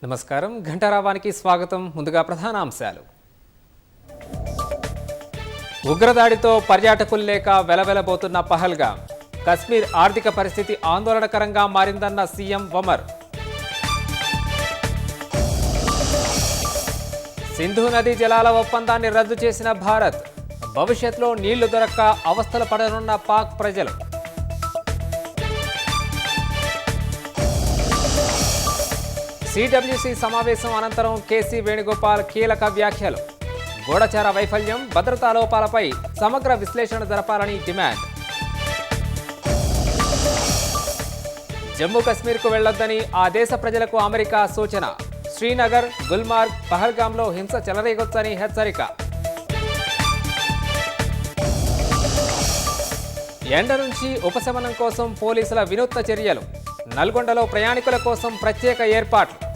నమస్కారం ఘంటారావానికి స్వాగతం. ముందుగా ప్రధానాంశాలు. ఉగ్రదాడితో పర్యాటకులు లేక వెలవెలబోతున్న పహల్గాం. కశ్మీర్ ఆర్థిక పరిస్థితి ఆందోళనకరంగా మారిందన్న సీఎం ఒమర్. సింధు నదీ జలాల ఒప్పందాన్ని రద్దు చేసిన భారత్. భవిష్యత్తులో నీళ్లు దొరక్క అవస్థలు పడనున్న పాక్ ప్రజలు. సిడబ్ల్యూసీ సమావేశం అనంతరం కేసీ వేణుగోపాల్ కీలక వ్యాఖ్యలు. గూఢచార వైఫల్యం, భద్రతా లోపాలపై సమగ్ర విశ్లేషణ జరపాలని డిమాండ్. జమ్మూ కశ్మీర్కు వెళ్లొద్దని ఆ దేశ ప్రజలకు అమెరికా సూచన. శ్రీనగర్, గుల్మార్గ్, పహల్గాంలో హింస చెలరేగొచ్చని హెచ్చరిక. ఎండ నుంచి ఉపశమనం కోసం పోలీసుల వినూత్న చర్యలు. నల్గొండలో ప్రయాణికుల కోసం ప్రత్యేక ఏర్పాట్లు.